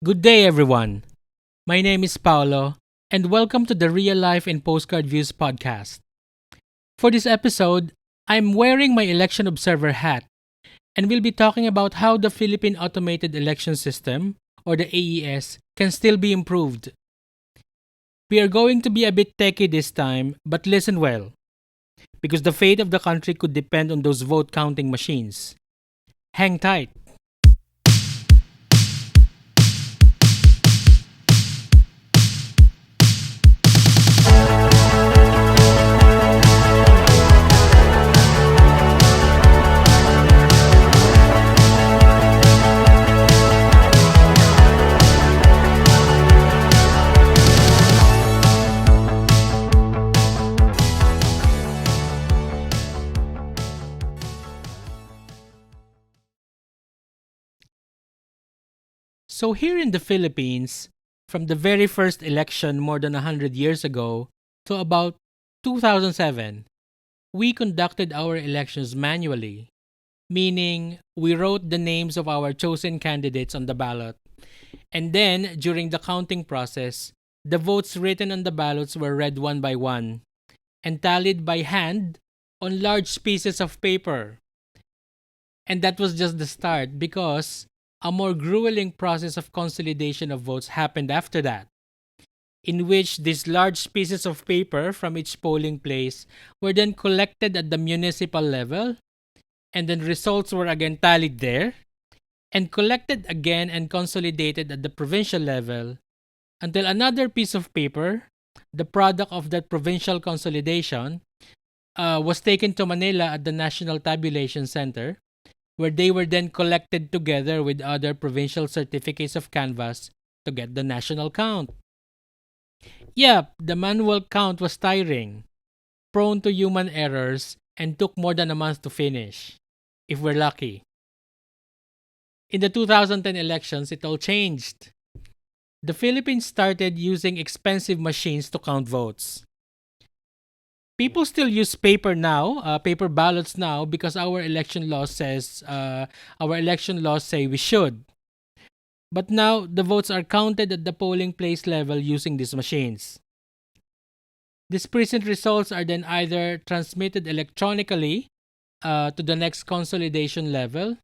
Good day, everyone. My name is Paolo, and welcome to the Real Life in Postcard Views podcast. For this episode, I'm wearing my election observer hat, and we'll be talking about how the Philippine Automated Election System, or the AES, can still be improved. We are going to be a bit techie this time, but listen well, because the fate of the country could depend on those vote counting machines. Hang tight. So, here in the Philippines, from the very first election more than 100 years ago to about 2007, we conducted our elections manually, meaning we wrote the names of our chosen candidates on the ballot. And then, during the counting process, the votes written on the ballots were read one by one and tallied by hand on large pieces of paper. And that was just the start because a more grueling process of consolidation of votes happened after that, in which these large pieces of paper from each polling place were then collected at the municipal level, and then results were again tallied there, and collected again and consolidated at the provincial level, until another piece of paper, the product of that provincial consolidation, was taken to Manila at the National Tabulation Center, where they were then collected together with other provincial certificates of canvass to get the national count. Yep, the manual count was tiring, prone to human errors, and took more than a month to finish, if we're lucky. In the 2010 elections, it all changed. The Philippines started using expensive machines to count votes. People still use paper ballots now because our election laws say we should. But now the votes are counted at the polling place level using these machines. These precinct results are then either transmitted electronically to the next consolidation level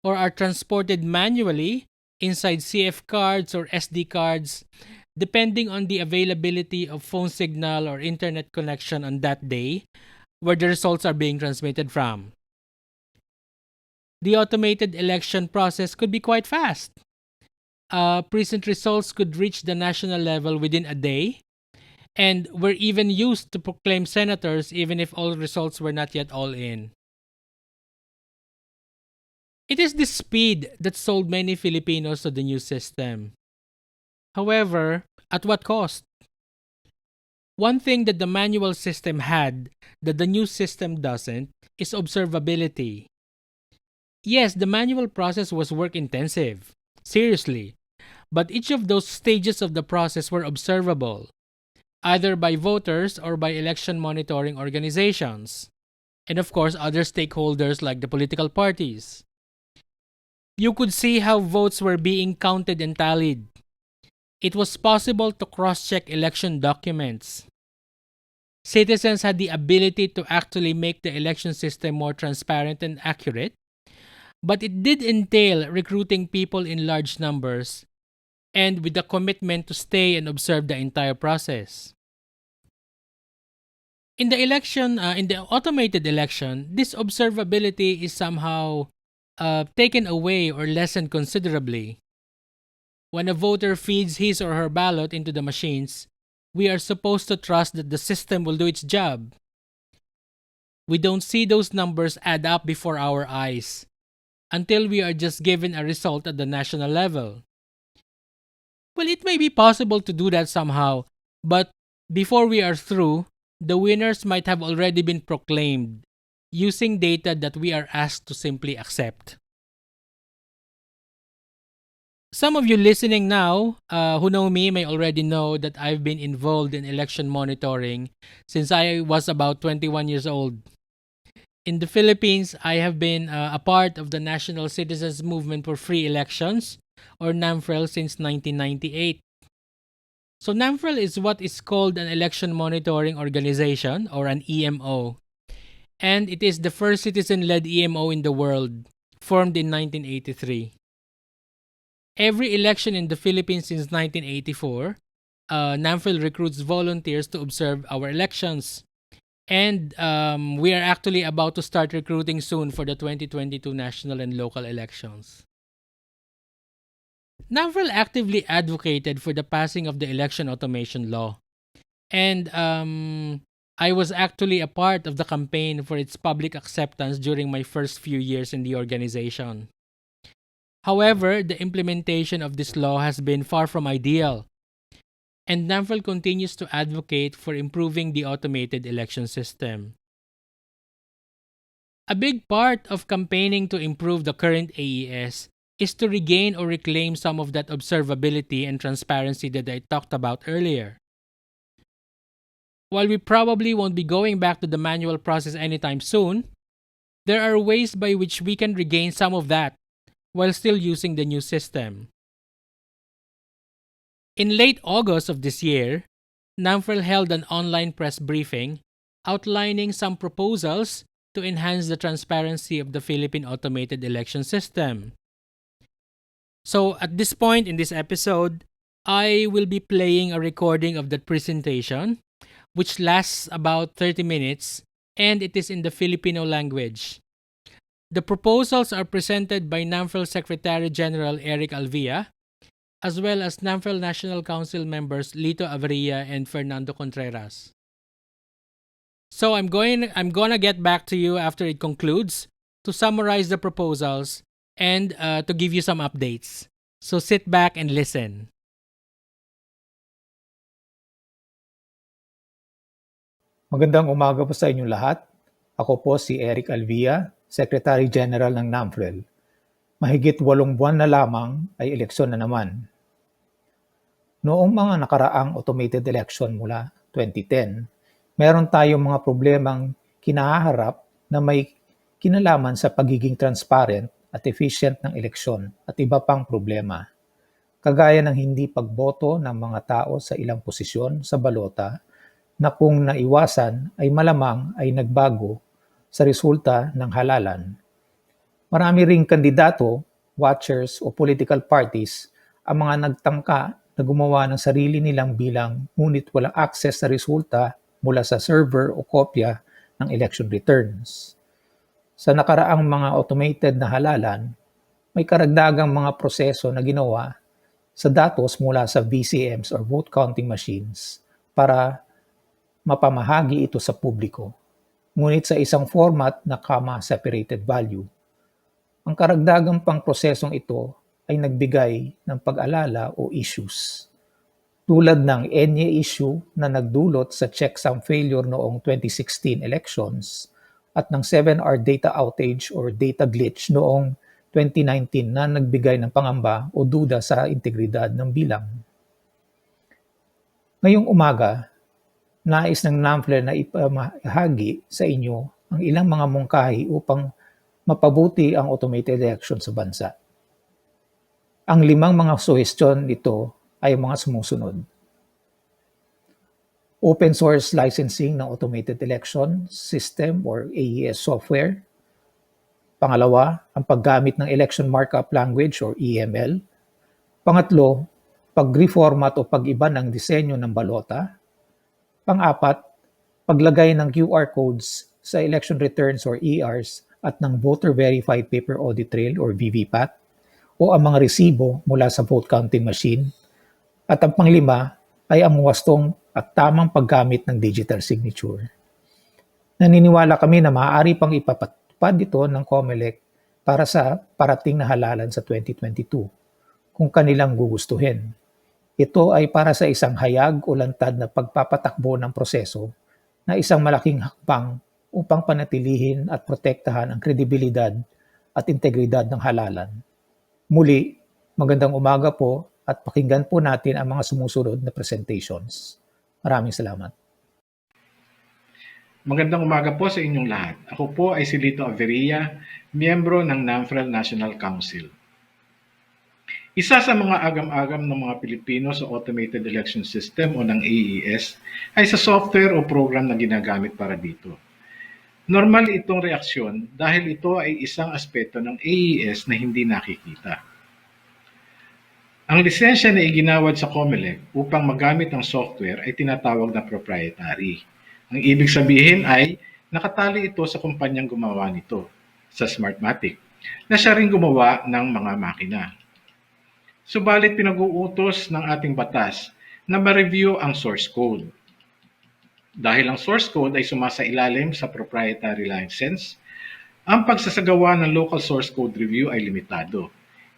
or are transported manually inside CF cards or SD cards depending on the availability of phone signal or internet connection on that day where the results are being transmitted from. The automated election process could be quite fast. Precinct results could reach the national level within a day and were even used to proclaim senators even if all results were not yet all in. It is this speed that sold many Filipinos to the new system. However, at what cost? One thing that the manual system had that the new system doesn't is observability. Yes, the manual process was work intensive. Seriously. But each of those stages of the process were observable, either by voters or by election monitoring organizations. And of course, other stakeholders like the political parties. You could see how votes were being counted and tallied. It was possible to cross-check election documents. Citizens had the ability to actually make the election system more transparent and accurate, but it did entail recruiting people in large numbers and with the commitment to stay and observe the entire process. In the automated election, this observability is somehow taken away or lessened considerably. When a voter feeds his or her ballot into the machines, we are supposed to trust that the system will do its job. We don't see those numbers add up before our eyes until we are just given a result at the national level. Well, it may be possible to do that somehow, but before we are through, the winners might have already been proclaimed using data that we are asked to simply accept. Some of you listening now who know me may already know that I've been involved in election monitoring since I was about 21 years old. In the Philippines, I have been a part of the National Citizens Movement for Free Elections, or NAMFREL since 1998. So NAMFREL is what is called an election monitoring organization or an EMO, and it is the first citizen-led EMO in the world, formed in 1983. Every election in the Philippines since 1984, NAMFREL recruits volunteers to observe our elections. And we are actually about to start recruiting soon for the 2022 national and local elections. NAMFREL actively advocated for the passing of the election automation law. And I was actually a part of the campaign for its public acceptance during my first few years in the organization. However, the implementation of this law has been far from ideal, and NAMFREL continues to advocate for improving the automated election system. A big part of campaigning to improve the current AES is to regain or reclaim some of that observability and transparency that I talked about earlier. While we probably won't be going back to the manual process anytime soon, there are ways by which we can regain some of that while still using the new system. In late August of this year, NAMFREL held an online press briefing outlining some proposals to enhance the transparency of the Philippine automated election system. So at this point in this episode, I will be playing a recording of that presentation, which lasts about 30 minutes, and it is in the Filipino language. The proposals are presented by NAMFREL Secretary General Eric Alvia, as well as NAMFREL National Council members Lito Averia and Fernando Contreras. So I'm gonna get back to you after it concludes to summarize the proposals and to give you some updates. So sit back and listen. Magandang umaga po sa inyong lahat. Ako po si Eric Alvia, Secretary General ng NAMFREL. Mahigit 8 buwan na lamang ay eleksyon na naman. Noong mga nakaraang automated election mula 2010, meron tayong mga problemang kinaharap na may kinalaman sa pagiging transparent at efficient ng eleksyon at iba pang problema. Kagaya ng hindi pagboto ng mga tao sa ilang posisyon sa balota na kung naiwasan ay malamang ay nagbago sa resulta ng halalan. Marami ring kandidato, watchers o political parties ang mga nagtangka na gumawa ng sarili nilang bilang ngunit walang access sa resulta mula sa server o kopya ng election returns. Sa nakaraang mga automated na halalan, may karagdagang mga proseso na ginawa sa datos mula sa VCMs or vote counting machines para mapamahagi ito sa publiko, ngunit sa isang format na comma-separated value. Ang karagdagang pang prosesong ito ay nagbigay ng pag-alala o issues, tulad ng ENYE issue na nagdulot sa checksum failure noong 2016 elections at ng 7-hour data outage or data glitch noong 2019 na nagbigay ng pangamba o duda sa integridad ng bilang. Ngayong umaga, nais ng NAMFREL na ipamahagi sa inyo ang ilang mga mungkahi upang mapabuti ang automated election sa bansa. Ang 5 mga suhestyon nito ay mga sumusunod. Open source licensing ng automated election system or AES software. Pangalawa, ang paggamit ng election markup language or EML. Pangatlo, pag-reformat o pag-iba ng disenyo ng balota. Pang-apat, paglagay ng QR codes sa election returns or ERs at ng voter verified paper audit trail or VVPAT o ang mga resibo mula sa vote counting machine. At ang panglima ay ang wastong at tamang paggamit ng digital signature. Naniniwala kami na maaari pang ipapatupad ito ng COMELEC para sa parating na halalan sa 2022 kung kanilang gugustuhin. Ito ay para sa isang hayag o lantad na pagpapatakbo ng proseso na isang malaking hakbang upang panatilihin at protektahan ang kredibilidad at integridad ng halalan. Muli, magandang umaga po at pakinggan po natin ang mga sumusunod na presentations. Maraming salamat. Magandang umaga po sa inyong lahat. Ako po ay si Lito Averia, miyembro ng NAMFREL National Council. Isa sa mga agam-agam ng mga Pilipino sa Automated Election System o ng AES ay sa software o program na ginagamit para dito. Normal itong reaksyon dahil ito ay isang aspeto ng AES na hindi nakikita. Ang lisensya na iginawad sa COMELEC upang magamit ang software ay tinatawag na proprietary. Ang ibig sabihin ay nakatali ito sa kumpanyang gumawa nito, sa Smartmatic, na siya rin gumawa ng mga makina. Subalit pinag-uutos ng ating batas na ma-review ang source code. Dahil ang source code ay sumasailalim sa proprietary license, ang pagsasagawa ng local source code review ay limitado.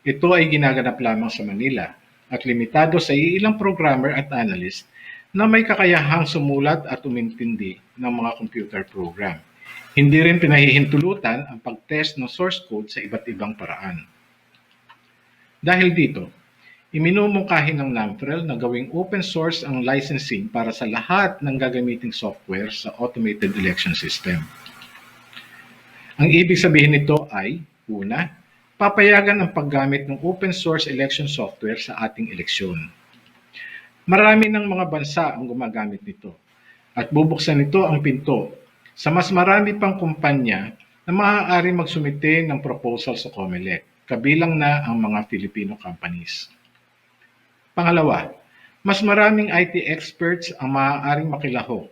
Ito ay ginaganap lamang sa Manila at limitado sa ilang programmer at analyst na may kakayahang sumulat at umintindi ng mga computer program. Hindi rin pinahihintulutan ang pag-test ng source code sa iba't ibang paraan. Dahil dito, iminumungkahi ng NAMFREL na gawing open source ang licensing para sa lahat ng gagamiting software sa automated election system. Ang ibig sabihin nito ay, una, papayagan ang paggamit ng open source election software sa ating eleksyon. Marami ng mga bansa ang gumagamit nito at bubuksan nito ang pinto sa mas marami pang kumpanya na maaari magsumite ng proposal sa COMELEC, kabilang na ang mga Filipino companies. Pangalawa, mas maraming IT experts ang maaaring makilahok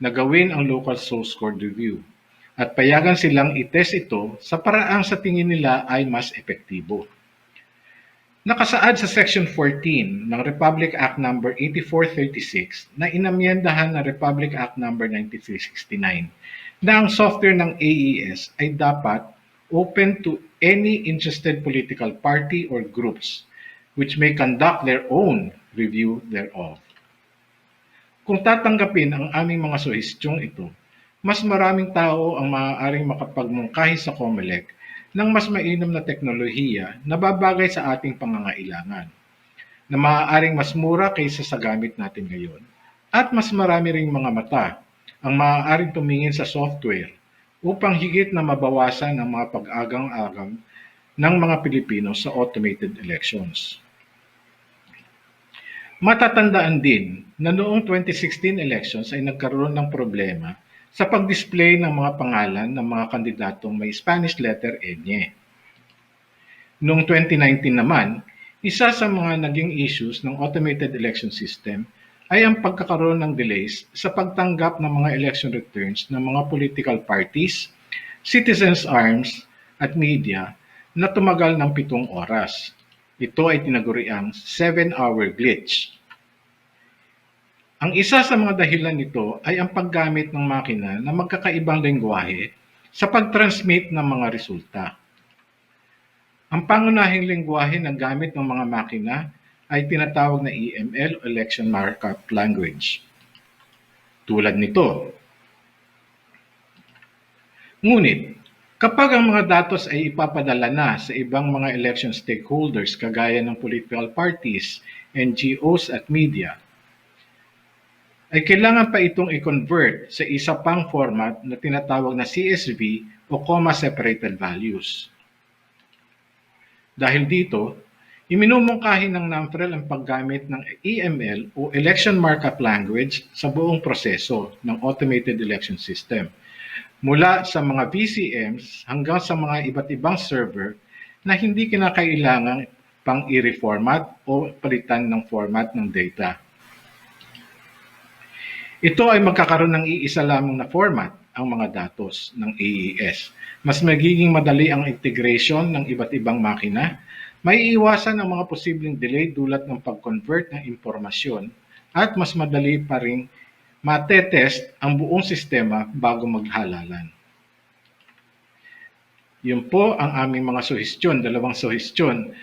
na gawin ang local source code review at payagan silang itest ito sa paraang sa tingin nila ay mas epektibo. Nakasaad sa Section 14 ng Republic Act No. 8436 na inamyendahan ng Republic Act No. 9369 na ang software ng AES ay dapat open to any interested political party or groups which may conduct their own review thereof. Kung tatanggapin ang aming mga suhestyong ito, mas maraming tao ang maaaring makapagmungkahi sa COMELEC ng mas mainam na teknolohiya na babagay sa ating pangangailangan, na maaaring mas mura kaysa sa gamit natin ngayon, at mas marami ring mga mata ang maaaring tumingin sa software upang higit na mabawasan ang mga pag-agang-agam ng mga Pilipino sa automated elections. Matatandaan din na noong 2016 elections ay nagkaroon ng problema sa pag-display ng mga pangalan ng mga kandidatong may Spanish letter N. Noong 2019 naman, isa sa mga naging issues ng automated election system ay ang pagkakaroon ng delays sa pagtanggap ng mga election returns ng mga political parties, citizens' arms, at media na tumagal ng 7 oras. Ito ay tinaguriang 7-hour glitch. Ang isa sa mga dahilan nito ay ang paggamit ng makina na magkakaibang lengguwahe sa pag-transmit ng mga resulta. Ang pangunahing lengguwahe na gamit ng mga makina ay tinatawag na EML o Election Markup Language. Tulad nito. Ngunit, kapag ang mga datos ay ipapadala na sa ibang mga election stakeholders kagaya ng political parties, NGOs at media, ay kailangan pa itong i-convert sa isa pang format na tinatawag na CSV o comma-separated values. Dahil dito, iminumungkahi ng NAMFREL ang paggamit ng EML o Election Markup Language sa buong proseso ng automated election system, mula sa mga VCMs hanggang sa mga iba't ibang server na hindi kinakailangan pang i-reformat o palitan ng format ng data. Ito ay magkakaroon ng iisa lamang na format, ang mga datos ng AES. Mas magiging madali ang integration ng iba't ibang makina, may iiwasan ang mga posibleng delay dulot ng pag-convert ng impormasyon, at mas madali pa rin matetest ang buong sistema bago maghalalan. Yun po ang aming mga suhestyon, 2 suhestyon.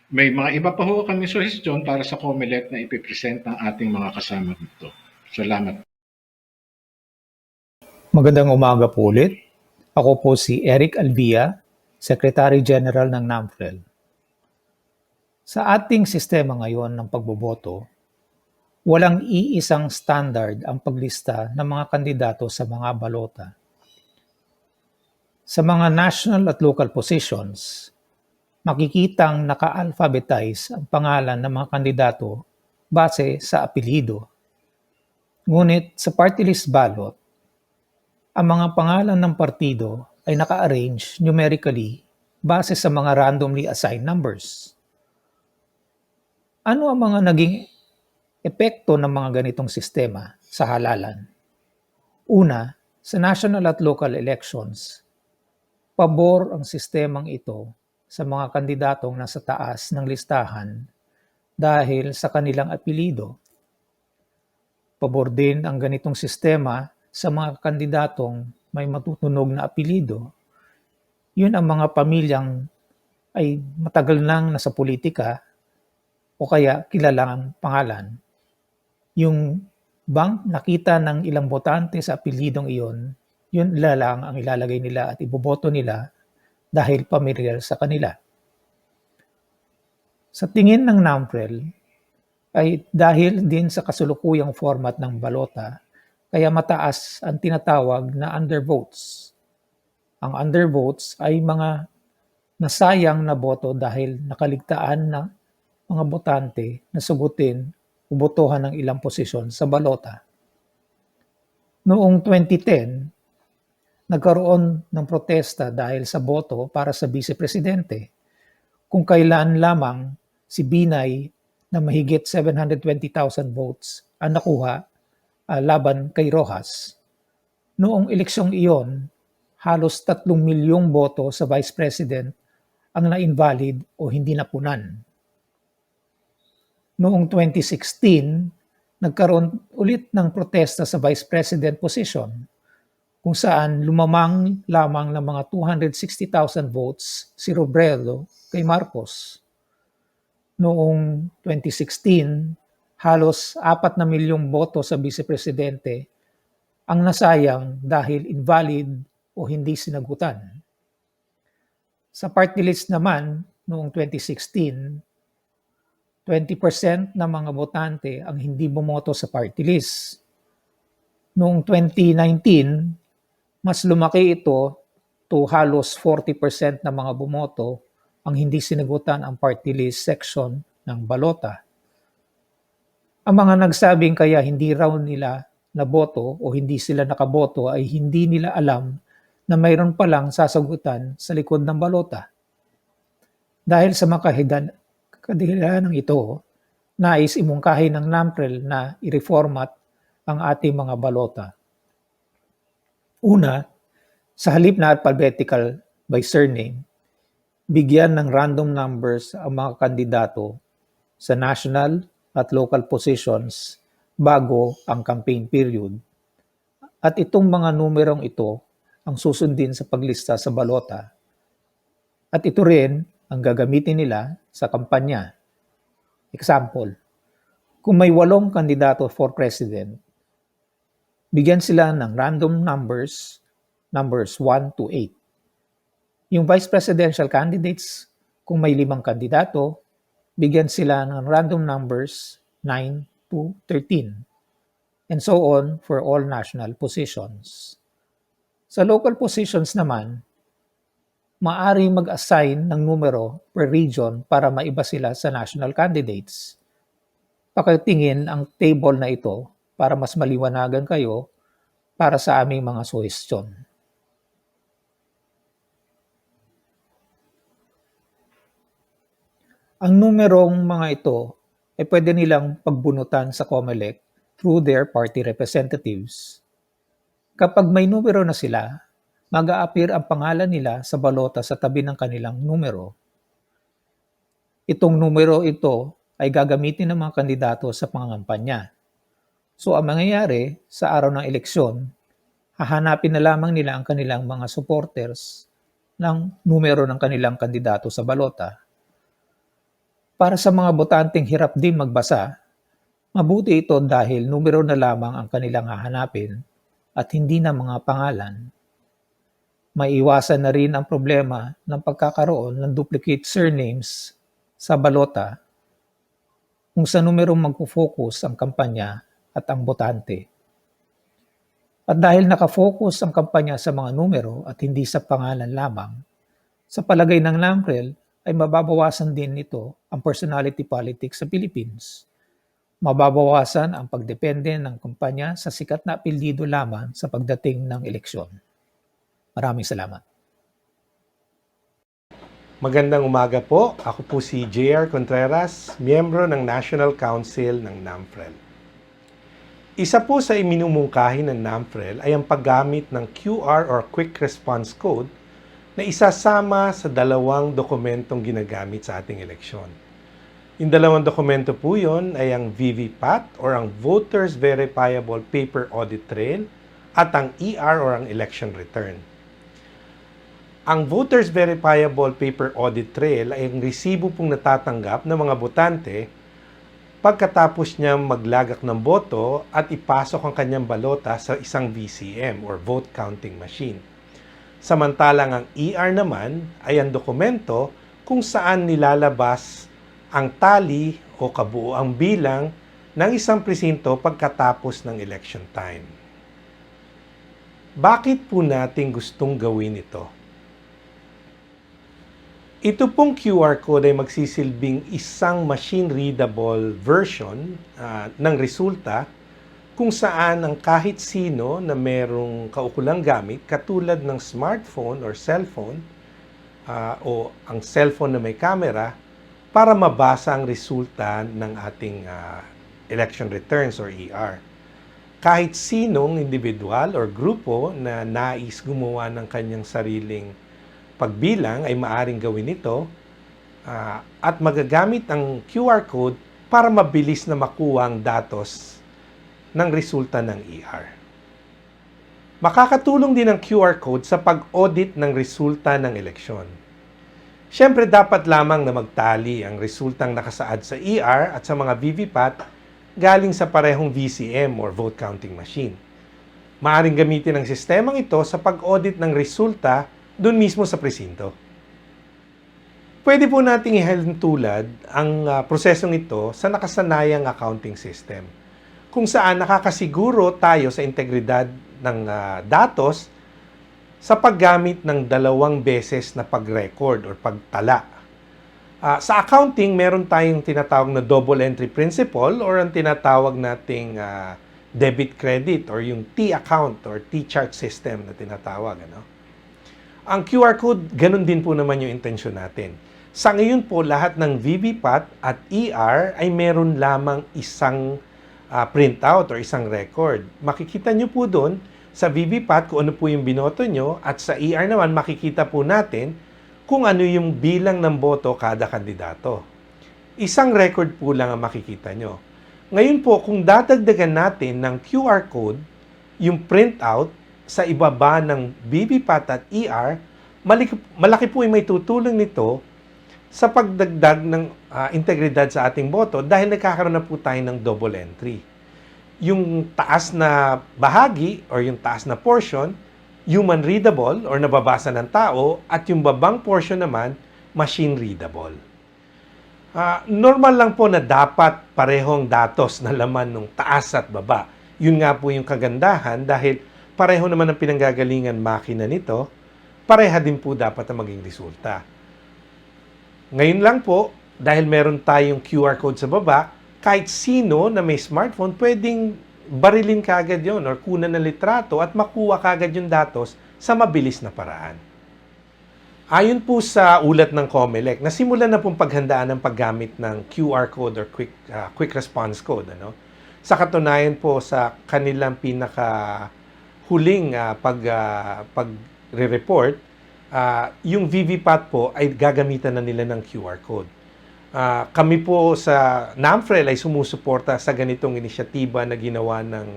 May mga iba pa ho kami suhestyon para sa COMELEC na ipipresent ng ating mga kasama dito. Salamat. Magandang umaga po ulit. Ako po si Eric Alvia, Secretary General ng NAMFREL. Sa ating sistema ngayon ng pagboboto, walang iisang standard ang paglista ng mga kandidato sa mga balota. Sa mga national at local positions, makikitang naka-alphabetize ang pangalan ng mga kandidato base sa apelyido. Ngunit sa party list ballot, ang mga pangalan ng partido ay naka-arrange numerically base sa mga randomly assigned numbers. Ano ang mga naging epekto ng mga ganitong sistema sa halalan? Una, sa national at local elections, pabor ang sistemang ito sa mga kandidatong nasa taas ng listahan dahil sa kanilang apelyido. Pabor din ang ganitong sistema sa mga kandidatong may matutunog na apelyido. Yun ang mga pamilyang ay matagal nang nasa politika o kaya kilalang pangalan. Yung bang nakita ng ilang botante sa apelyidong iyon, yun lang ang ilalagay nila at iboboto nila dahil pamilyar sa kanila. Sa tingin ng NAMPREL, ay dahil din sa kasulukuyang format ng balota, kaya mataas ang tinatawag na undervotes. Ang undervotes ay mga nasayang na boto dahil nakaligtaan na mga botante na sugutin o botohan ng ilang posisyon sa balota. Noong 2010, nagkaroon ng protesta dahil sa boto para sa vice-presidente, kung kailan lamang si Binay na mahigit 720,000 votes ang nakuha laban kay Rojas. Noong eleksyong iyon, halos 3 milyong boto sa vice president ang na-invalid o hindi napunan. Noong 2016, nagkaroon ulit ng protesta sa vice president position kung saan lumamang lamang ng mga 260,000 votes si Robredo kay Marcos. Noong 2016, halos 4 na milyong boto sa vice-presidente ang nasayang dahil invalid o hindi sinagutan. Sa party list naman, noong 2016, 20% ng mga botante ang hindi bumoto sa party list. Noong 2019, mas lumaki ito to halos 40% ng mga bumoto ang hindi sinagutan ang party list section ng balota. Ang mga nagsabing kaya hindi raw nila naboto o hindi sila nakaboto ay hindi nila alam na mayroon palang sasagutan sa likod ng balota. Dahil sa mga kadahilanan ito, nais imungkahi ng NAMPREL na i-reformat ang ating mga balota. Una, sa halip na alphabetical by surname, bigyan ng random numbers ang mga kandidato sa national at local positions bago ang campaign period. At itong mga numerong ito ang susundin sa paglista sa balota. At ito rin ang gagamitin nila sa kampanya. Example, kung may 8 kandidato for president, bigyan sila ng random numbers 1 to 8. Yung vice presidential candidates, kung may 5 kandidato, bigyan sila ng random numbers 9 to 13. And so on for all national positions. Sa local positions naman, maaari mag-assign ng numero per region para maiba sila sa national candidates. Pakitingin ang table na ito para mas maliwanagan kayo para sa aming mga suhestyon. Ang numerong mga ito ay pwede nilang pagbunutan sa COMELEC through their party representatives. Kapag may numero na sila, mag-a-appear ang pangalan nila sa balota sa tabi ng kanilang numero. Itong numero ito ay gagamitin ng mga kandidato sa pangangampanya. So ang mangyayari sa araw ng eleksyon, hahanapin na lamang nila ang kanilang mga supporters ng numero ng kanilang kandidato sa balota. Para sa mga botanteng hirap din magbasa, mabuti ito dahil numero na lamang ang kanilang hahanapin at hindi na mga pangalan. Maiiwasan na rin ang problema ng pagkakaroon ng duplicate surnames sa balota kung sa numerong magpo-focus ang kampanya at ang botante. At dahil nakafocus ang kampanya sa mga numero at hindi sa pangalan lamang, sa palagay ng NAMPREL, ay mababawasan din nito ang personality politics sa Philippines. Mababawasan ang pagdepende ng kumpanya sa sikat na apelyido lamang sa pagdating ng eleksyon. Maraming salamat. Magandang umaga po. Ako po si JR Contreras, miyembro ng National Council ng NAMFREL. Isa po sa iminumungkahi ng NAMFREL ay ang paggamit ng QR or Quick Response Code na isasama sa dalawang dokumentong ginagamit sa ating eleksyon. Yung dalawang dokumento po yun ay ang VVPAT or ang Voters Verifiable Paper Audit Trail at ang ER or ang Election Return. Ang Voters Verifiable Paper Audit Trail ay ang resibo pong natatanggap ng mga botante pagkatapos niya maglagak ng boto at ipasok ang kanyang balota sa isang VCM or Vote Counting Machine. Samantalang ang ER naman ay ang dokumento kung saan nilalabas ang tali o kabuuang bilang ng isang presinto pagkatapos ng election time. Bakit po natin gustong gawin ito? Ito pong QR code ay magsisilbing isang machine-readable version ng resulta kung saan ang kahit sino na merong kaukulang gamit katulad ng smartphone or cellphone o ang cellphone na may camera para mabasa ang resulta ng ating election returns or ER. Kahit sinong individual or grupo na nais gumawa ng kanyang sariling pagbilang ay maaring gawin ito at magagamit ang QR code para mabilis na makuha ang datos ng resulta ng ER. Makakatulong din ang QR code sa pag-audit ng resulta ng eleksyon. Siyempre, dapat lamang na magtali ang resultang nakasaad sa ER at sa mga VVPAT galing sa parehong VCM or vote counting machine. Maaring gamitin ang sistemang ito sa pag-audit ng resulta doon mismo sa presinto. Pwede po nating ihalintulad ang prosesong ito sa nakasanayang accounting system, kung saan nakakasiguro tayo sa integridad ng datos sa paggamit ng 2 beses na pag-record or pagtala. Sa accounting, meron tayong tinatawag na double entry principle or ang tinatawag nating debit-credit or yung T-account or T-chart system na tinatawag. Ang QR code, ganun din po naman yung intensyon natin. Sa ngayon po, lahat ng VVPAT at ER ay meron lamang isang printout or isang record. Makikita nyo po doon sa VVPAT kung ano po yung binoto nyo at sa ER naman makikita po natin kung ano yung bilang ng boto kada kandidato. Isang record po lang ang makikita nyo. Ngayon po, kung dadagdagan natin ng QR code, yung printout sa ibaba ng VVPAT at ER, malaki po yung may tutulong nito sa pagdagdag ng integridad sa ating boto dahil nagkakaroon na po tayo ng double entry. Yung taas na bahagi or yung taas na portion, human readable or nababasa ng tao at yung babang portion naman, machine readable. Normal lang po na dapat parehong datos na laman ng taas at baba. Yun nga po yung kagandahan dahil pareho naman ang pinanggagalingan makina nito, pareha din po dapat ang maging resulta. Ngayon lang po, dahil meron tayong QR code sa baba, kahit sino na may smartphone, pwedeng barilin kagad yon or kunan ng litrato at makuha kagad yung datos sa mabilis na paraan. Ayon po sa ulat ng COMELEC, nasimulan na pong paghandaan ng paggamit ng QR code or quick response code. Sa katunayan po sa kanilang huling pag-report, yung VVPAT po ay gagamitan na nila ng QR code. Kami po sa NAMFREL ay sumusuporta sa ganitong inisyatiba na ginawa ng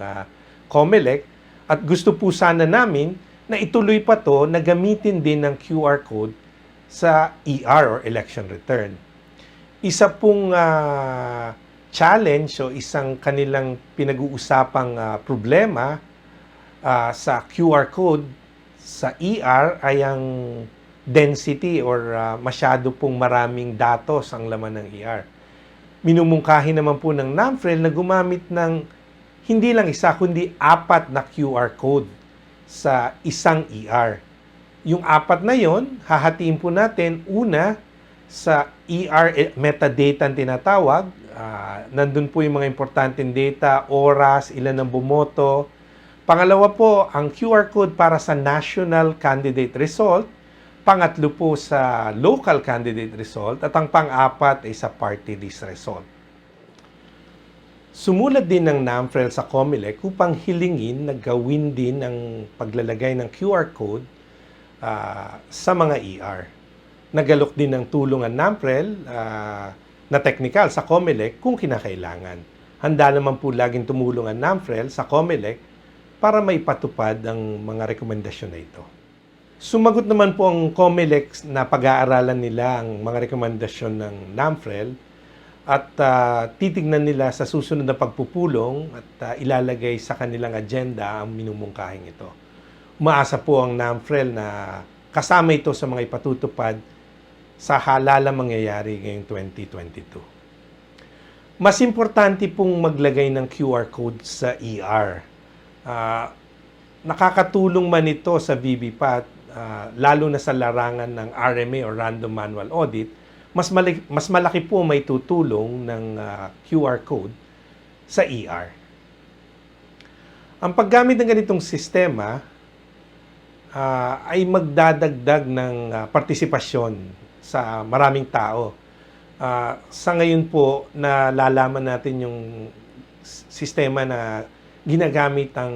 COMELEC at gusto po sana namin na ituloy pa to na gamitin din ng QR code sa ER or election return. Isa pong challenge o isang kanilang pinag-uusapang problema sa QR code sa ER ay ang density or masyado pong maraming datos ang laman ng ER. Minumungkahi naman po ng NAMFREL na gumamit ng hindi lang isa kundi 4 na QR code sa isang ER. Yung 4 na yon, hahatiin po natin una Sa metadata ang tinatawag, nandun po yung mga importanteng data, oras, ilan ang bumoto. Pangalawa po, ang QR code para sa national candidate result. Pangatlo po sa local candidate result. At ang pang-apat ay sa party list result. Sumulat din ng NAMFREL sa COMELEC upang hilingin na gawin din ang paglalagay ng QR code sa mga ER. Nagalok din ng tulong ang NAMFREL na technical sa COMELEC kung kinakailangan. Handa naman po laging tumulong ang NAMFREL sa COMELEC para maipatupad ang mga rekomendasyon na ito. Sumagot naman po ang COMELEC na pag-aaralan nila ang mga rekomendasyon ng NAMFREL at titignan nila sa susunod na pagpupulong at ilalagay sa kanilang agenda ang minumungkahing ito. Umaasa po ang NAMFREL na kasama ito sa mga ipatutupad sa halalang mangyayari ngayong 2022. Mas importante pong maglagay ng QR code sa ER. Nakakatulong man ito sa VVPAT, lalo na sa larangan ng RMA o Random Manual Audit, mas malaki po may tutulong ng QR code sa ER. Ang paggamit ng ganitong sistema ay magdadagdag ng partisipasyon sa maraming tao. Sa ngayon po, nalalaman natin yung sistema na ginagamit ang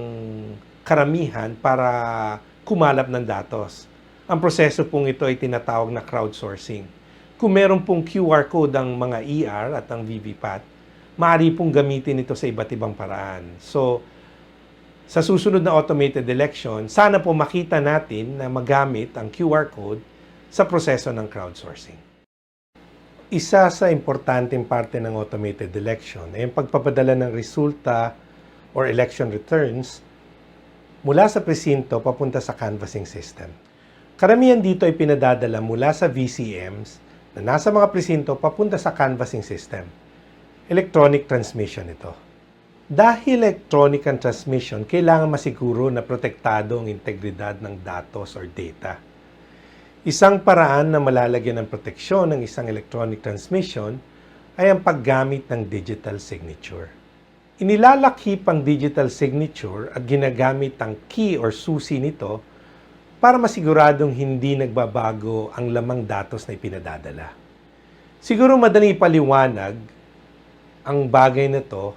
karamihan para kumalap ng datos. Ang proseso pong ito ay tinatawag na crowdsourcing. Kung meron pong QR code ang mga ER at ang VVPAT, maaari pong gamitin ito sa iba't ibang paraan. So, sa susunod na automated election, sana po makita natin na magamit ang QR code sa proseso ng crowdsourcing. Isa sa importanteng parte ng automated election ay ang pagpapadala ng resulta or election returns mula sa presinto papunta sa canvassing system. Karamihan dito ay pinadadala mula sa VCMs na nasa mga presinto papunta sa canvassing system. Electronic transmission ito. Dahil electronic ang transmission, kailangan masiguro na protektado ang integridad ng datos or data. Isang paraan na malalagyan ng proteksyon ng isang electronic transmission ay ang paggamit ng digital signature. Inilalakip ang digital signature at ginagamit ang key or susi nito para masiguradong hindi nagbabago ang lamang datos na ipinadadala. Siguro madaling ipaliwanag ang bagay na to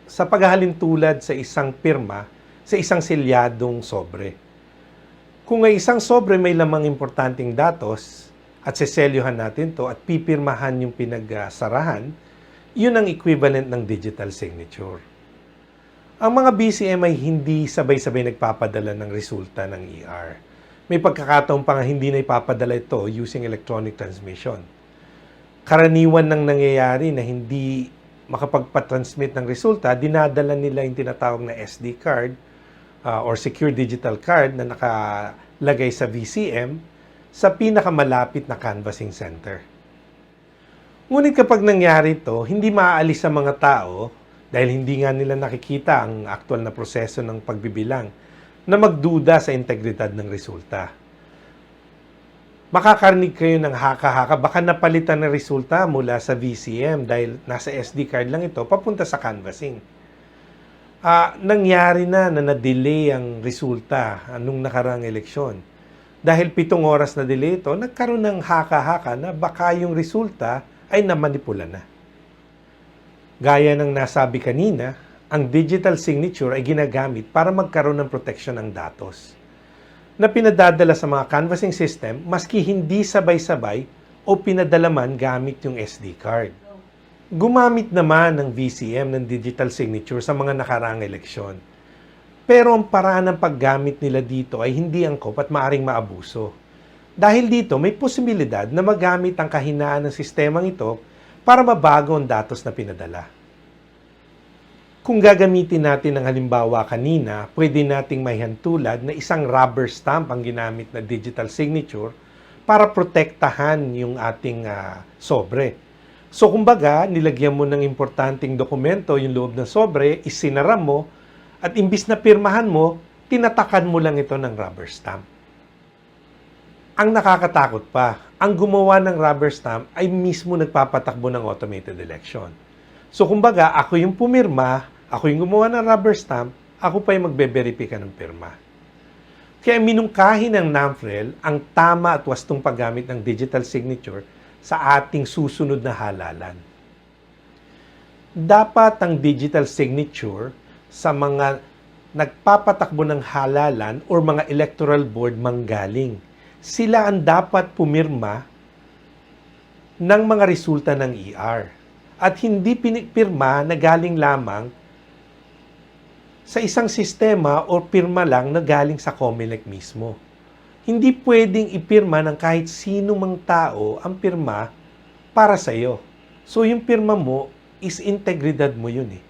sa paghahalin tulad sa isang pirma sa isang selyadong sobre. Kung ay isang sobre may lamang importanteng datos at seselyuhan natin to at pipirmahan yung pinagsarahan, yun ang equivalent ng digital signature. Ang mga BCM ay hindi sabay-sabay nagpapadala ng resulta ng ER. May pagkakataon pa nga hindi na ipapadala ito using electronic transmission. Karaniwan nang nangyayari na hindi makapagpatransmit ng resulta, dinadala nila yung tinatawag na SD card or secure digital card na nakalagay sa VCM sa pinakamalapit na canvassing center. Ngunit kapag nangyari ito, hindi maaalis sa mga tao dahil hindi nga nila nakikita ang aktual na proseso ng pagbibilang na magduda sa integridad ng resulta. Makakarinig kayo ng haka-haka, baka napalitan ng resulta mula sa VCM dahil nasa SD card lang ito papunta sa canvassing. Nangyari na na-delay ang resulta nung nakaraang eleksyon. Dahil 7 oras na delay ito, nagkaroon ng haka-haka na baka yung resulta ay namanipula na. Gaya ng nasabi kanina, ang digital signature ay ginagamit para magkaroon ng proteksyon ng datos na pinadadala sa mga canvassing system maski hindi sabay-sabay o pinadala man gamit yung SD card. Gumamit naman ng VCM ng digital signature sa mga nakaraang eleksyon. Pero ang paraan ng paggamit nila dito ay hindi angkop at maaring maabuso. Dahil dito may posibilidad na magamit ang kahinaan ng sistemang ito para mabago ang datos na pinadala. Kung gagamitin natin ang halimbawa kanina, pwede nating mahihantulad na isang rubber stamp ang ginamit na digital signature para protektahan yung ating sobre. So kumbaga, nilagyan mo ng importanteng dokumento yung loob ng sobre, isinara mo, at imbis na pirmahan mo, tinatakan mo lang ito ng rubber stamp. Ang nakakatakot pa, ang gumawa ng rubber stamp ay mismo nagpapatakbo ng automated election. So kumbaga, ako yung pumirma, ako yung gumawa ng rubber stamp, ako pa yung magbe-verify ng pirma. Kaya minungkahi ng NAMFREL ang tama at wastong paggamit ng digital signature sa ating susunod na halalan. Dapat ang digital signature sa mga nagpapatakbo ng halalan o mga electoral board manggaling. Sila ang dapat pumirma ng mga resulta ng ER. At hindi pinipirma na galing lamang sa isang sistema o pirma lang na galing sa COMELEC mismo. Hindi pwedeng ipirma ng kahit sino mang tao ang pirma para sa iyo. So yung pirma mo is integridad mo yun eh.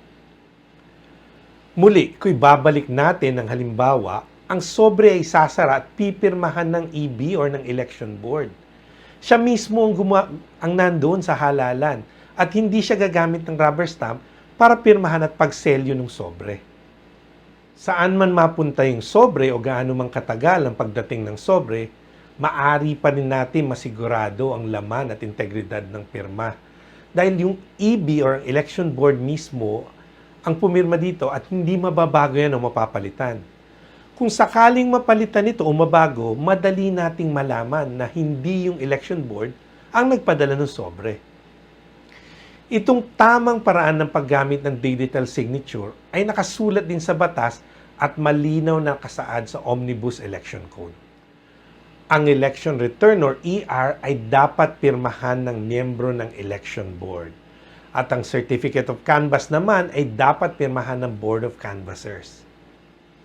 Muli, kung babalik natin ng halimbawa, ang sobre ay sasara at pipirmahan ng EB or ng election board. Siya mismo ang nandoon sa halalan at hindi siya gagamit ng rubber stamp para pirmahan at pagselyo ng sobre. Saan man mapunta yung sobre o gaano mang katagal ang pagdating ng sobre, maari pa rin natin masigurado ang laman at integridad ng pirma. Dahil yung EB or election board mismo ang pumirma dito at hindi mababago yan o mapapalitan. Kung sakaling mapalitan ito o mabago, madali nating malaman na hindi yung election board ang nagpadala ng sobre. Itong tamang paraan ng paggamit ng digital signature ay nakasulat din sa batas at malinaw na nakasaad sa Omnibus Election Code. Ang election return or ER ay dapat pirmahan ng miyembro ng election board. At ang certificate of canvass naman ay dapat pirmahan ng Board of Canvassers.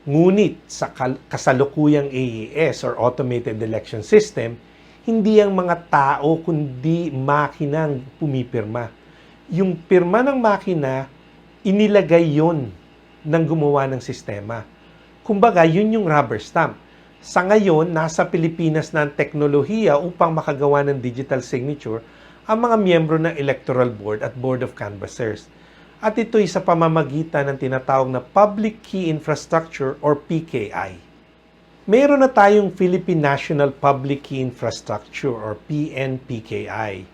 Ngunit sa kasalukuyang AES or Automated Election System, hindi ang mga tao kundi makina ang pumipirma. Yung pirma ng makina, inilagay yon ng gumawa ng sistema. Kumbaga, yun yung rubber stamp. Sa ngayon, nasa Pilipinas na ang teknolohiya upang makagawa ng digital signature ang mga miyembro ng Electoral Board at Board of Canvassers. At ito'y sa pamamagitan ng tinatawag na Public Key Infrastructure or PKI. Meron na tayong Philippine National Public Key Infrastructure or PNPKI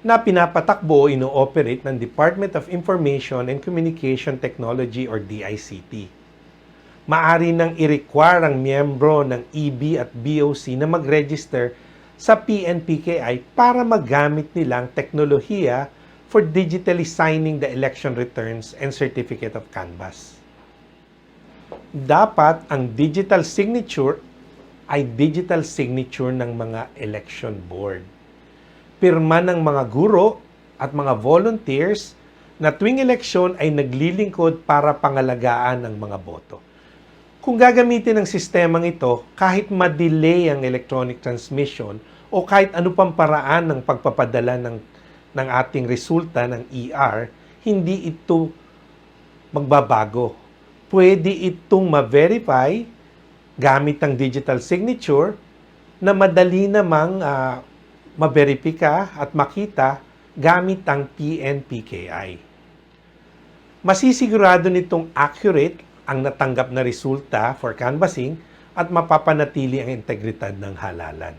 na pinapatakbo o ino-operate ng Department of Information and Communication Technology or DICT. Maari nang i-require ang miyembro ng EB at BOC na mag-register sa PNPKI para magamit nilang teknolohiya for digitally signing the election returns and certificate of canvass. Dapat ang digital signature ay digital signature ng mga election board. Pirma ng mga guro at mga volunteers na tuwing eleksyon ay naglilingkod para pangalagaan ng mga boto. Kung gagamitin ang sistemang ito, kahit ma-delay ang electronic transmission o kahit ano pang paraan ng pagpapadala ng ating resulta ng ER, hindi ito magbabago. Pwede itong ma-verify gamit ang digital signature na madali namang ma-verify at makita gamit ang PNPKI. Masisigurado nitong accurate ang natanggap na resulta for canvassing at mapapanatili ang integridad ng halalan.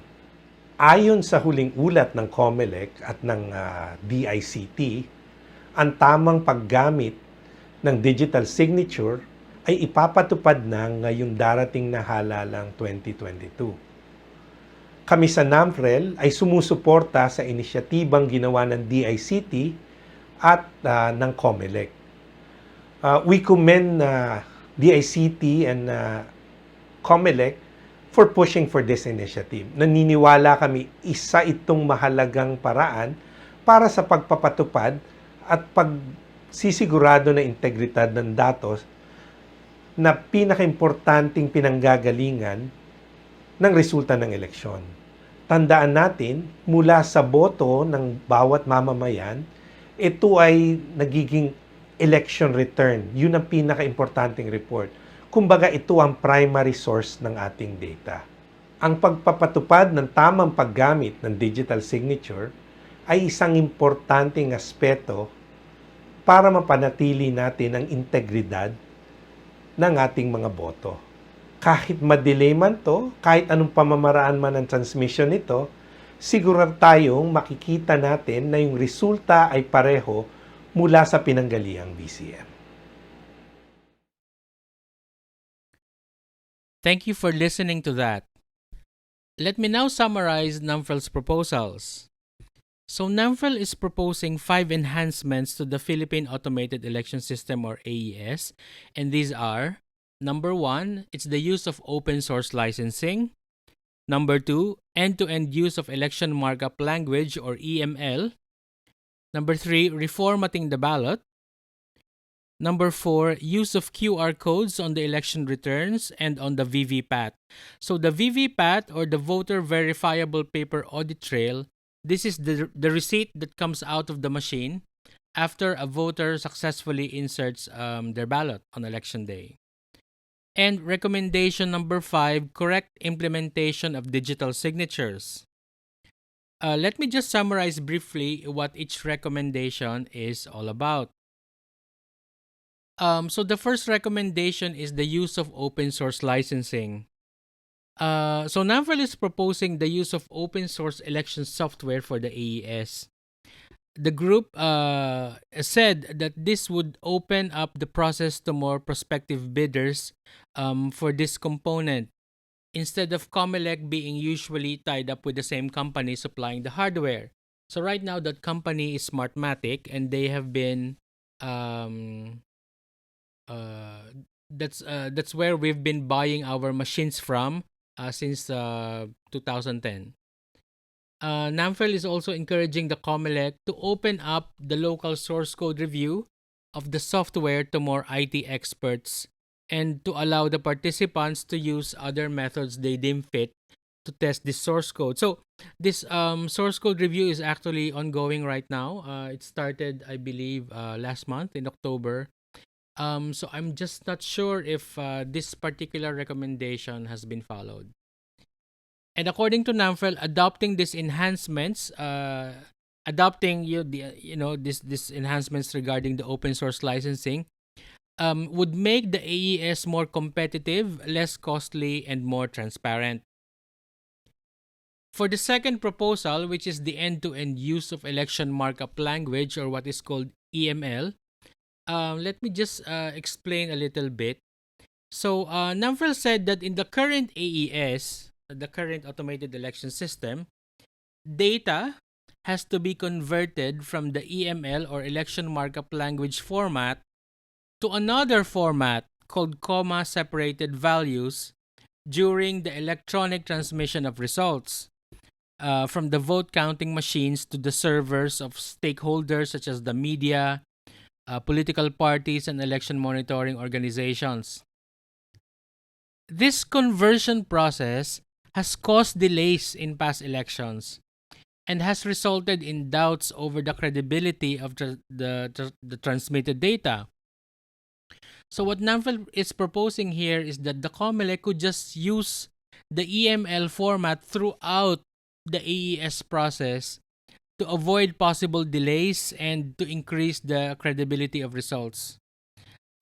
Ayon sa huling ulat ng COMELEC at ng DICT, ang tamang paggamit ng digital signature ay ipapatupad na ngayong darating na halalang 2022. Kami sa NAMFREL ay sumusuporta sa inisyatibang ginawa ng DICT at ng COMELEC. We commend DICT and COMELEC for pushing for this initiative. Naniniwala kami isa itong mahalagang paraan para sa pagpapatupad at pagsisigurado na integridad ng datos na pinakaimportanteng pinanggagalingan ng resulta ng eleksyon. Tandaan natin, mula sa boto ng bawat mamamayan, ito ay nagiging election return. Yun ang pinaka-importanting report. Kumbaga, ito ang primary source ng ating data. Ang pagpapatupad ng tamang paggamit ng digital signature ay isang importanteng aspeto para mapanatili natin ang integridad ng ating mga boto. Kahit ma-delay man to, kahit anong pamamaraan man ang transmission nito, sigurar tayong makikita natin na yung resulta ay pareho mula sa pinanggalihang VCM. Thank you for listening to that. Let me now summarize NAMFL's proposals. So NAMFL is proposing 5 enhancements to the Philippine Automated Election System, or AES, and these are: number 1, it's the use of open source licensing. Number 2, end-to-end use of election markup language, or EML. Number 3, reformatting the ballot. Number 4, use of QR codes on the election returns and on the VVPAT. So the VVPAT, or the Voter Verifiable Paper Audit Trail, this is the receipt that comes out of the machine after a voter successfully inserts their ballot on election day. And recommendation number 5, correct implementation of digital signatures. Let me just summarize briefly what each recommendation is all about. So the first recommendation is the use of open source licensing. So NAMFL is proposing the use of open source election software for the AES. The group said that this would open up the process to more prospective bidders for this component, instead of COMELEC being usually tied up with the same company supplying the hardware. So right now that company is Smartmatic, and they have been that's where we've been buying our machines from since 2010. NAMFL is also encouraging the COMELEC to open up the local source code review of the software to more IT experts, and to allow the participants to use other methods they deem fit to test this source code. So this source code review is actually ongoing right now. It started, I believe, last month in October. So I'm just not sure if this particular recommendation has been followed. And according to NAMFL, adopting these enhancements, these enhancements regarding the open source licensing, would make the AES more competitive, less costly, and more transparent. For the second proposal, which is the end-to-end use of election markup language, or what is called EML, let me just explain a little bit. So NAMFL said that in the current AES, the current automated election system, data has to be converted from the EML, or election markup language format, to another format called comma-separated values during the electronic transmission of results from the vote counting machines to the servers of stakeholders such as the media, political parties, and election monitoring organizations. This conversion process has caused delays in past elections and has resulted in doubts over the credibility of the transmitted data. So what NAMFL is proposing here is that the COMELEC could just use the EML format throughout the AES process to avoid possible delays and to increase the credibility of results.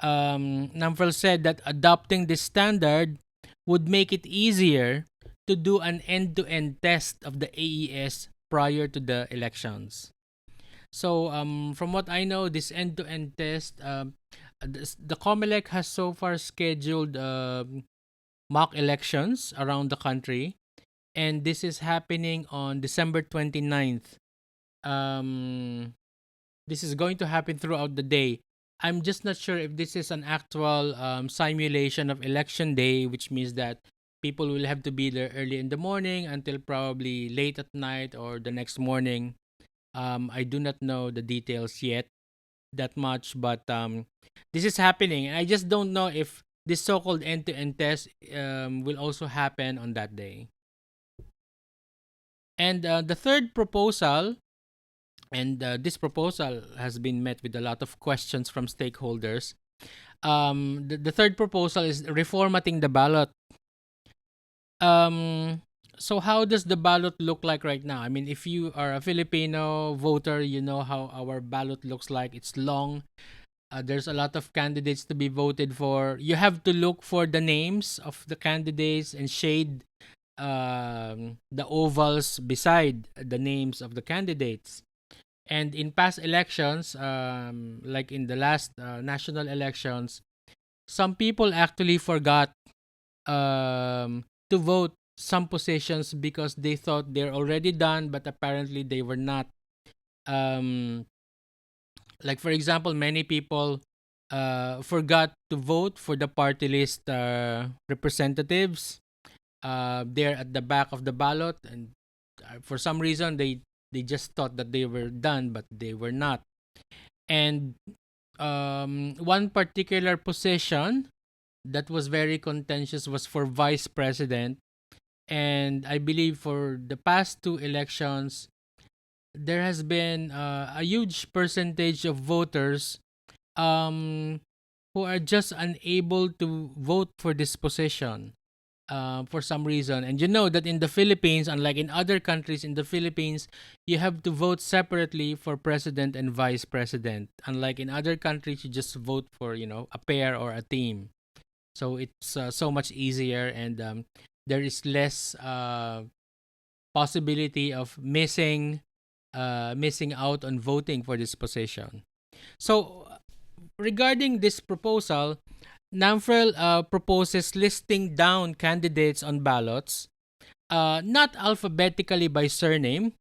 NAMFL said that adopting this standard would make it easier to do an end-to-end test of the AES prior to the elections. So from what I know, this end-to-end test, the COMELEC has so far scheduled mock elections around the country, and this is happening on December 29th. This is going to happen throughout the day. I'm just not sure if this is an actual simulation of election day, which means that people will have to be there early in the morning until probably late at night or the next morning. I do not know the details yet that much, but this is happening. And I just don't know if this so-called end-to-end test will also happen on that day. And the third proposal, and this proposal has been met with a lot of questions from stakeholders. The third proposal is reformatting the ballot. So how does the ballot look like right now? I mean, if you are a Filipino voter, you know how our ballot looks like. It's long. There's a lot of candidates to be voted for. You have to look for the names of the candidates and shade the ovals beside the names of the candidates. And in past elections, like in the last national elections, some people actually forgot to vote some positions because they thought they're already done, but apparently they were not. Um, like for example, many people forgot to vote for the party list representatives. They're at the back of the ballot, and for some reason they just thought that they were done, but they were not. And one particular position that was very contentious was for vice president. And I believe for the past two elections, there has been a huge percentage of voters um, who are just unable to vote for this position for some reason. And you know that in the Philippines, unlike in other countries, in the Philippines, you have to vote separately for president and vice president. Unlike in other countries, you just vote for, a pair or a team. So it's so much easier, and there is less possibility of missing out on voting for this position. So regarding this proposal, NAMFREL proposes listing down candidates on ballots, not alphabetically by surname,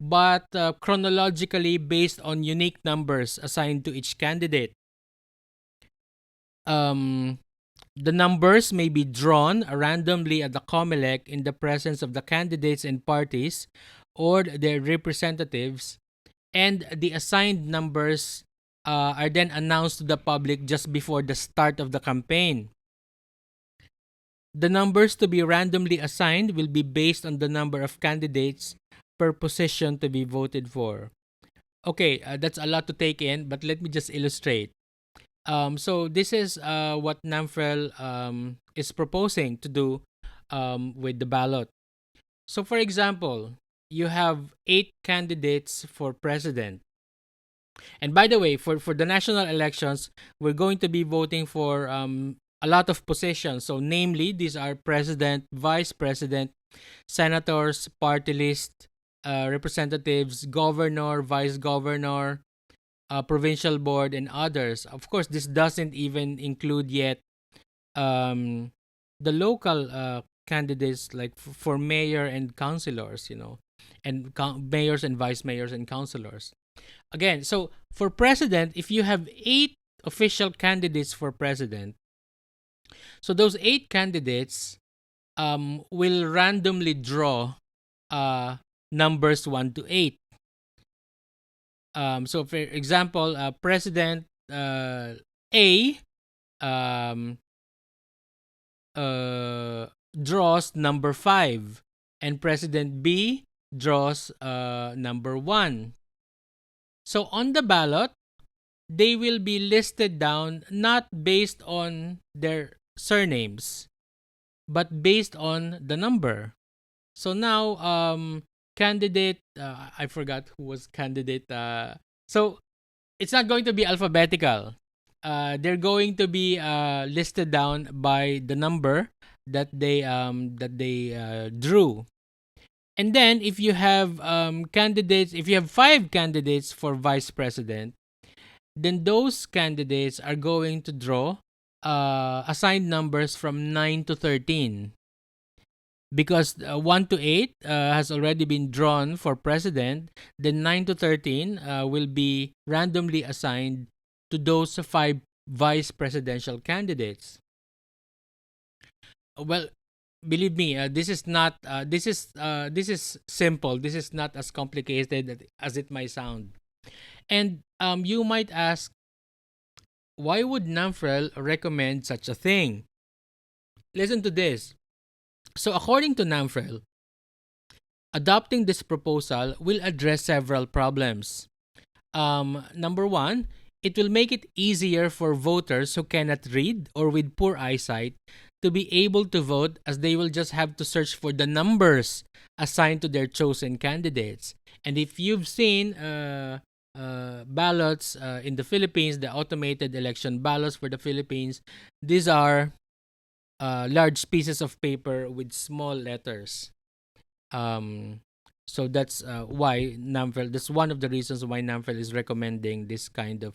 but chronologically based on unique numbers assigned to each candidate. The numbers may be drawn randomly at the COMELEC in the presence of the candidates and parties or their representatives, and the assigned numbers are then announced to the public just before the start of the campaign. The numbers to be randomly assigned will be based on the number of candidates per position to be voted for. Okay, that's a lot to take in, but let me just illustrate. So this is what NAMFREL is proposing to do with the ballot. So for example, you have 8 candidates for president. And by the way, for the national elections, we're going to be voting for a lot of positions. So namely, these are president, vice president, senators, party list, representatives, governor, vice governor, provincial board, and others. Of course, this doesn't even include yet the local candidates, like for mayor and councilors, and mayors and vice mayors and councilors. Again, so for president, if you have 8 official candidates for president, so those 8 candidates will randomly draw numbers 1 to 8. So for example, President A um, draws number 5, and President B draws number 1. So on the ballot, they will be listed down not based on their surnames, but based on the number. So now, candidate, I forgot who was candidate. So it's not going to be alphabetical. They're going to be listed down by the number that they drew. And then if you have candidates, if you have 5 candidates for vice president, then those candidates are going to draw assigned numbers from 9 to 13. Because 1 to 8 has already been drawn for president, then 9 to 13 will be randomly assigned to those 5 vice presidential candidates. Well, believe me, this is not. This is simple. This is not as complicated as it might sound. And you might ask, why would NAMFREL recommend such a thing? Listen to this. So according to NAMFREL, adopting this proposal will address several problems. Number 1, it will make it easier for voters who cannot read or with poor eyesight to be able to vote, as they will just have to search for the numbers assigned to their chosen candidates. And if you've seen ballots in the Philippines, the automated election ballots for the Philippines, these are large pieces of paper with small letters. Um, so that's why NAMFEL. That's one of the reasons why NAMFEL is recommending this kind of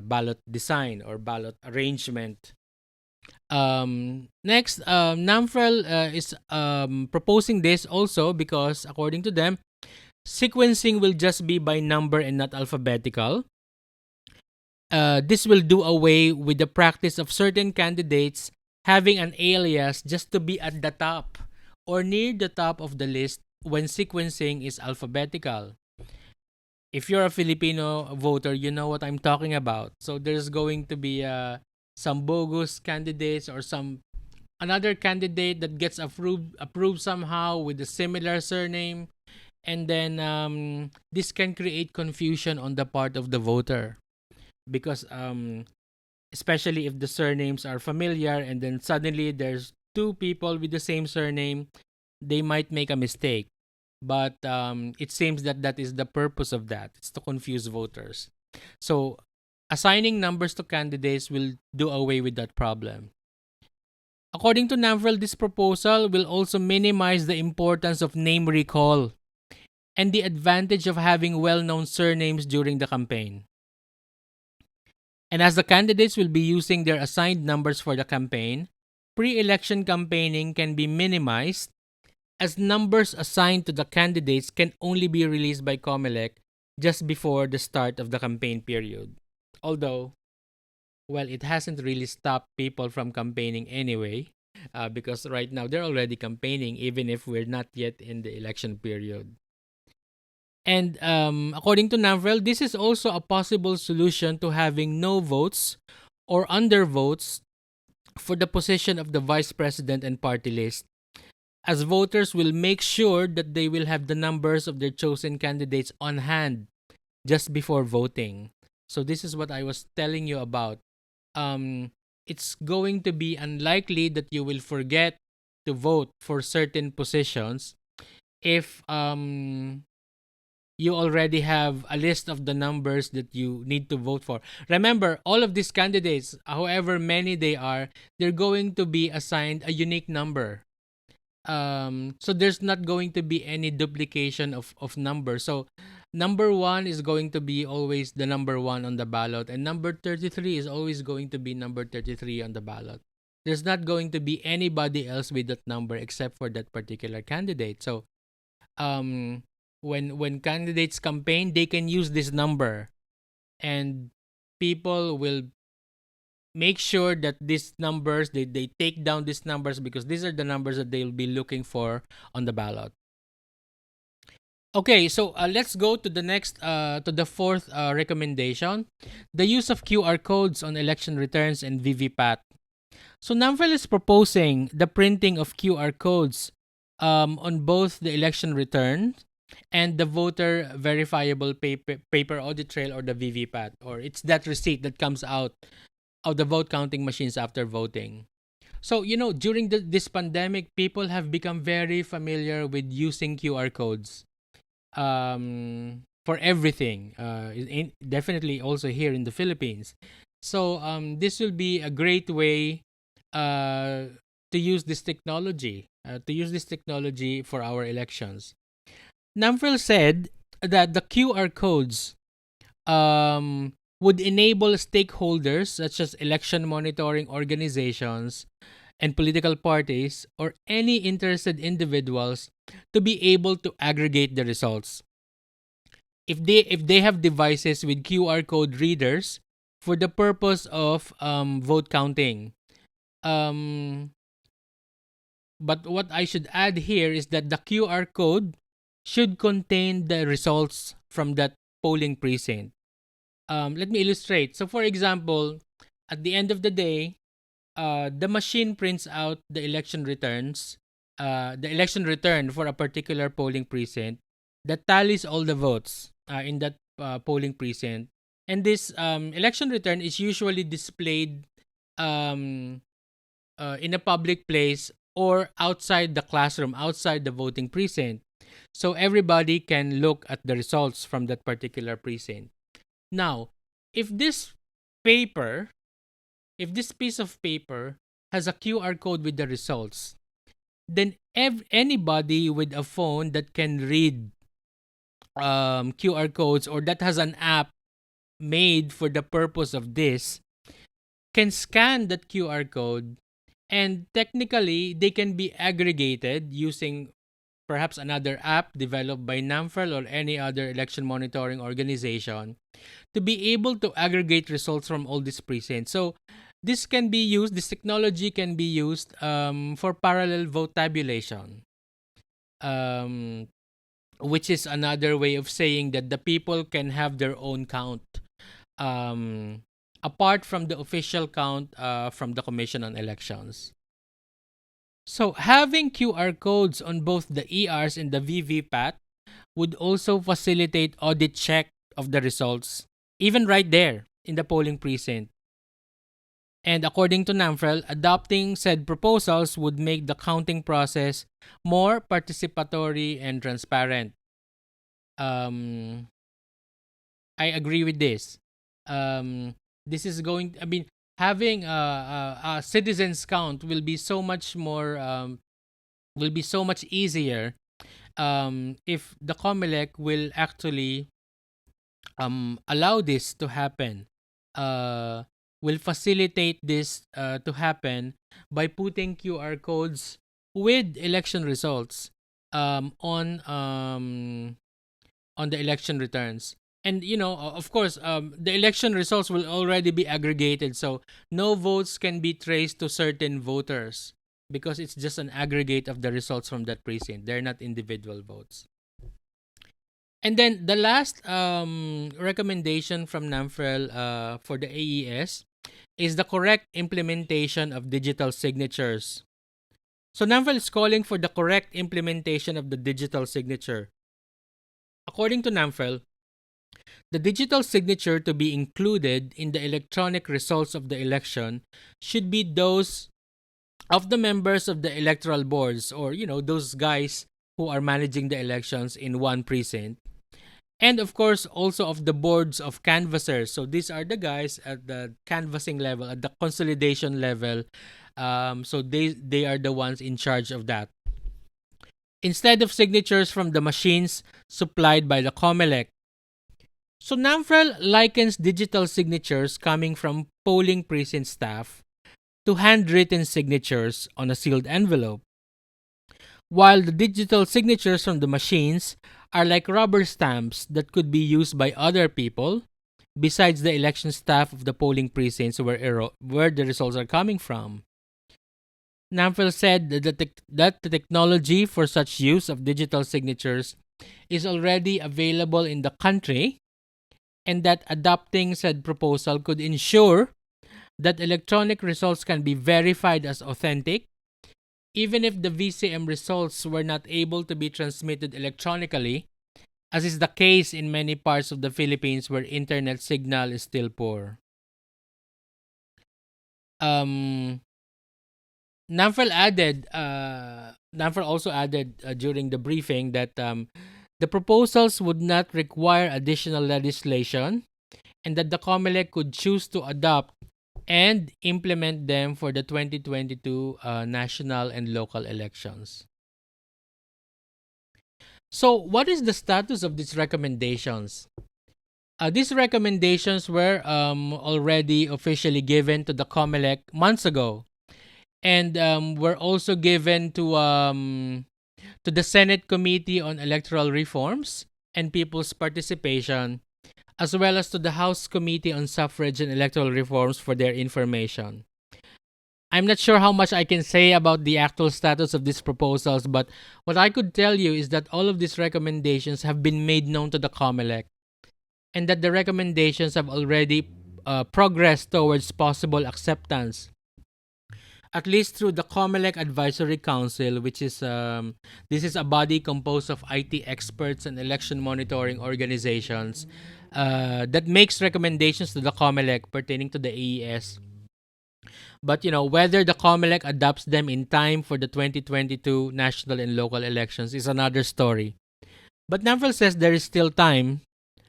ballot design or ballot arrangement. Next, NAMFEL is proposing this also because, according to them, sequencing will just be by number and not alphabetical. This will do away with the practice of certain candidates having an alias just to be at the top or near the top of the list when sequencing is alphabetical. If you're a Filipino voter, you know what I'm talking about. So there's going to be some bogus candidates or some another candidate that gets approved somehow with a similar surname, and then this can create confusion on the part of the voter because especially if the surnames are familiar and then suddenly there's two people with the same surname, they might make a mistake. But it seems that that is the purpose of that. It's to confuse voters. So assigning numbers to candidates will do away with that problem. According to NAMFEL, this proposal will also minimize the importance of name recall and the advantage of having well-known surnames during the campaign. And as the candidates will be using their assigned numbers for the campaign, pre-election campaigning can be minimized as numbers assigned to the candidates can only be released by COMELEC just before the start of the campaign period. Although, well, it hasn't really stopped people from campaigning anyway, because right now they're already campaigning even if we're not yet in the election period. And according to NAMFEL, this is also a possible solution to having no votes or undervotes for the position of the vice president and party list, as voters will make sure that they will have the numbers of their chosen candidates on hand just before voting. So this is what I was telling you about. It's going to be unlikely that you will forget to vote for certain positions if you already have a list of the numbers that you need to vote for. Remember, all of these candidates, however many they are, they're going to be assigned a unique number. So there's not going to be any duplication of numbers. So number 1 is going to be always the number 1 on the ballot, and number 33 is always going to be number 33 on the ballot. There's not going to be anybody else with that number except for that particular candidate. So when candidates campaign, they can use this number, and people will make sure that these numbers they take down these numbers because these are the numbers that they'll be looking for on the ballot. Okay, so let's go to the next to the fourth recommendation, the use of QR codes on election returns and VVPAT. So NAMFEL is proposing the printing of QR codes on both the election return and the voter verifiable paper audit trail, or the VVPAT, or it's that receipt that comes out of the vote counting machines after voting. So, during this pandemic, people have become very familiar with using QR codes for everything, definitely also here in the Philippines. So, this will be a great way to use this technology, for our elections. NAMFEL said that the QR codes would enable stakeholders such as election monitoring organizations and political parties or any interested individuals to be able to aggregate the results. If they have devices with QR code readers for the purpose of vote counting. But what I should add here is that the QR code should contain the results from that polling precinct. Let me illustrate. So, for example, at the end of the day, the machine prints out the election returns, the election return for a particular polling precinct that tallies all the votes in that polling precinct. And this election return is usually displayed in a public place or outside the classroom, outside the voting precinct. So everybody can look at the results from that particular precinct. Now, if this piece of paper has a QR code with the results, then anybody with a phone that can read QR codes, or that has an app made for the purpose of this, can scan that QR code, and technically they can be aggregated using perhaps another app developed by NAMFEL or any other election monitoring organization to be able to aggregate results from all these precincts. So this technology can be used for parallel vote tabulation, um, which is another way of saying that the people can have their own count, um, apart from the official count from the Commission on Elections. So having QR codes on both the ERs and the VVPAT would also facilitate audit check of the results, even right there in the polling precinct. And according to NAMFREL, adopting said proposals would make the counting process more participatory and transparent. Um, I agree with this. This is going. I mean, having a citizens count will be so much more. Will be so much easier. If the COMELEC will actually allow this to happen. Will facilitate this to happen by putting QR codes with election results on the election returns. And of course, the election results will already be aggregated, so no votes can be traced to certain voters because it's just an aggregate of the results from that precinct. They're not individual votes. And then the last recommendation from NAMFREL for the AES is the correct implementation of digital signatures. So NAMFREL is calling for the correct implementation of the digital signature. According to NAMFREL, the digital signature to be included in the electronic results of the election should be those of the members of the electoral boards, or those guys who are managing the elections in one precinct. And of course, also of the boards of canvassers. So these are the guys at the canvassing level, at the consolidation level. So they are the ones in charge of that. Instead of signatures from the machines supplied by the COMELEC. So NAMFREL likens digital signatures coming from polling precinct staff to handwritten signatures on a sealed envelope, while the digital signatures from the machines are like rubber stamps that could be used by other people besides the election staff of the polling precincts where the results are coming from. NAMFEL said that the technology for such use of digital signatures is already available in the country, and that adopting said proposal could ensure that electronic results can be verified as authentic, even if the VCM results were not able to be transmitted electronically, as is the case in many parts of the Philippines where internet signal is still poor. NAMFREL also added during the briefing that the proposals would not require additional legislation, and that the COMELEC could choose to adopt and implement them for the 2022 national and local elections. So, what is the status of these recommendations? These recommendations were already officially given to the COMELEC months ago, and were also given to the Senate Committee on Electoral Reforms and People's Participation, as well as to the House Committee on Suffrage and Electoral Reforms for their information. I'm not sure how much I can say about the actual status of these proposals, but what I could tell you is that all of these recommendations have been made known to the COMELEC, and that the recommendations have already progressed towards possible acceptance, at least through the COMELEC Advisory Council, which is this is a body composed of IT experts and election monitoring organizations that makes recommendations to the COMELEC pertaining to the AES. But whether the COMELEC adopts them in time for the 2022 national and local elections is another story. But NAMFREL says there is still time.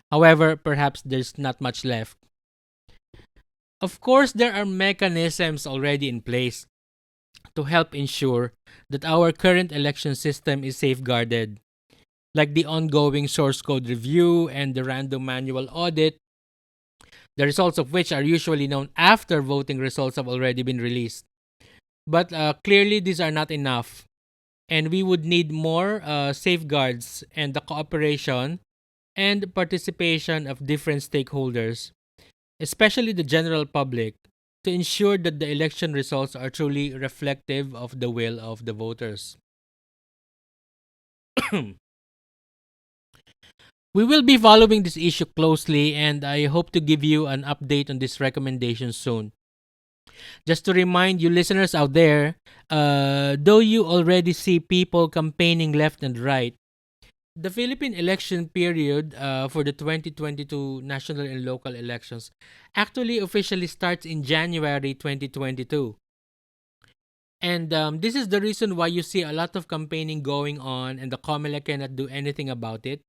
However, perhaps there's not much left. Of course, there are mechanisms already in place to help ensure that our current election system is safeguarded, like the ongoing source code review and the random manual audit, the results of which are usually known after voting results have already been released. But clearly, these are not enough, and we would need more safeguards and the cooperation and participation of different stakeholders, especially the general public, to ensure that the election results are truly reflective of the will of the voters. We will be following this issue closely, and I hope to give you an update on this recommendation soon. Just to remind you listeners out there, though you already see people campaigning left and right, the Philippine election period for the 2022 national and local elections actually officially starts in January 2022. And this is the reason why you see a lot of campaigning going on and the COMELEC cannot do anything about it.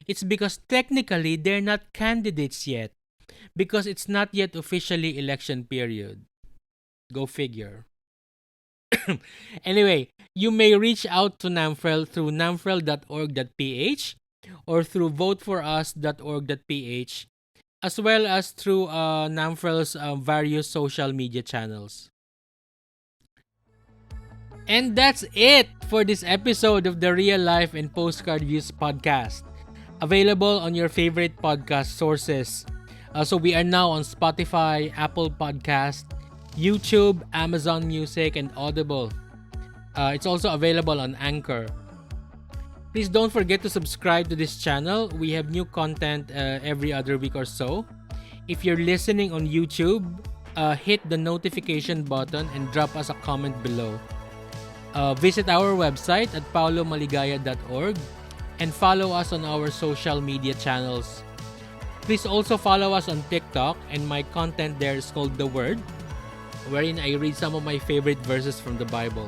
It's because technically they're not candidates yet, because it's not yet officially election period. Go figure. Anyway, you may reach out to NAMFREL through namfrel.org.ph or through voteforus.org.ph, as well as through NAMFREL's various social media channels. And that's it for this episode of the Real Life and Postcard Views podcast, available on your favorite podcast sources. So we are now on Spotify, Apple Podcast, YouTube, Amazon Music, and Audible. It's also available on Anchor. Please don't forget to subscribe to this channel. We have new content every other week or so. If you're listening on YouTube, hit the notification button and drop us a comment below. Visit our website at paolomaligaya.org and follow us on our social media channels. Please also follow us on TikTok, and my content there is called The Word, wherein I read some of my favorite verses from the Bible.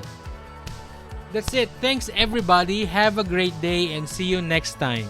That's it. Thanks everybody. Have a great day and see you next time.